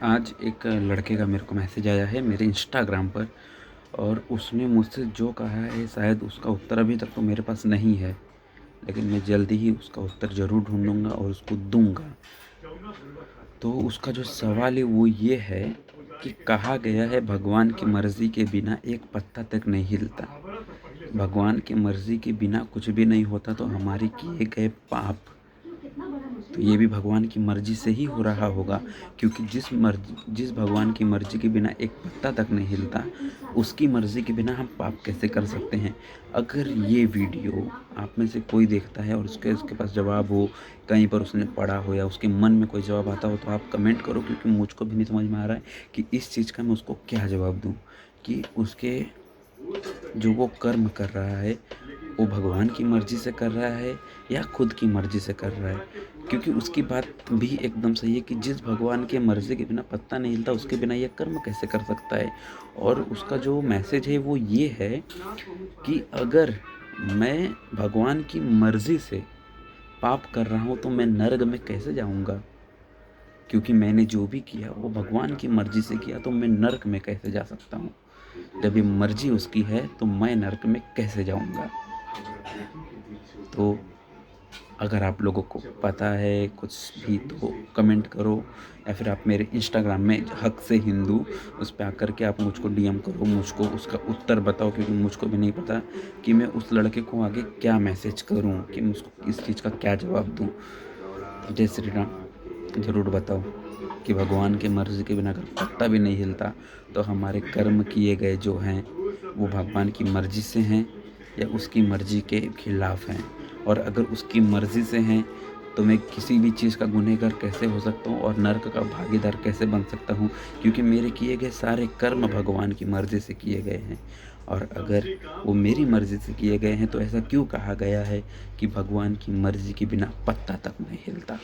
आज एक लड़के का मेरे को मैसेज आया है मेरे इंस्टाग्राम पर। और उसने मुझसे जो कहा है शायद उसका उत्तर अभी तक तो मेरे पास नहीं है, लेकिन मैं जल्दी ही उसका उत्तर ज़रूर ढूँढूँगा और उसको दूँगा। तो उसका जो सवाल है वो ये है कि कहा गया है भगवान की मर्ज़ी के बिना एक पत्ता तक नहीं हिलता। भगवान की मर्ज़ी के बिना कुछ भी नहीं होता, तो हमारे किए गए पाप, तो ये भी भगवान की मर्ज़ी से ही हो रहा होगा, क्योंकि जिस भगवान की मर्ज़ी के बिना एक पत्ता तक नहीं हिलता, उसकी मर्ज़ी के बिना हम पाप कैसे कर सकते हैं? अगर ये वीडियो आप में से कोई देखता है और उसके उसके पास जवाब हो, कहीं पर उसने पढ़ा हो या उसके मन में कोई जवाब आता हो, तो आप कमेंट करो, क्योंकि मुझको भी नहीं समझ में आ रहा है कि इस चीज़ का मैं उसको क्या जवाब दूँ, कि उसके जो वो कर्म कर रहा है, वो भगवान की मर्ज़ी से कर रहा है या खुद की मर्ज़ी से कर रहा है। क्योंकि उसकी बात भी एकदम सही है कि जिस भगवान की मर्ज़ी के बिना पत्ता नहीं हिलता, उसके बिना ये कर्म कैसे कर सकता है। और उसका जो मैसेज है वो ये है कि अगर मैं भगवान की मर्ज़ी से पाप कर रहा हूँ, तो मैं नर्क में कैसे जाऊँगा? क्योंकि मैंने जो भी किया वो भगवान की मर्ज़ी से किया, तो मैं नर्क में कैसे जा सकता हूँ? जब ये मर्ज़ी उसकी है, तो मैं नर्क में कैसे जाऊँगा? तो अगर आप लोगों को पता है कुछ भी, तो कमेंट करो, या फिर आप मेरे इंस्टाग्राम में हक से हिंदू, उस पे आकर के आप मुझको डीएम करो, मुझको उसका उत्तर बताओ, क्योंकि मुझको भी नहीं पता कि मैं उस लड़के को आगे क्या मैसेज करूं, कि मैं उसको इस चीज़ का क्या जवाब दूं। जय श्री राम। ज़रूर बताओ कि भगवान की मर्ज़ी के बिना अगर पत्ता भी नहीं हिलता, तो हमारे कर्म किए गए जो हैं वो भगवान की मर्ज़ी से हैं या उसकी मर्ज़ी के खिलाफ़ हैं। और अगर उसकी मर्ज़ी से हैं, तो मैं किसी भी चीज़ का गुनहगार कैसे हो सकता हूँ और नर्क का भागीदार कैसे बन सकता हूँ, क्योंकि मेरे किए गए सारे कर्म भगवान की मर्ज़ी से किए गए हैं। और अगर वो मेरी मर्ज़ी से किए गए हैं, तो ऐसा क्यों कहा गया है कि भगवान की मर्ज़ी के बिना पत्ता तक नहीं हिलता?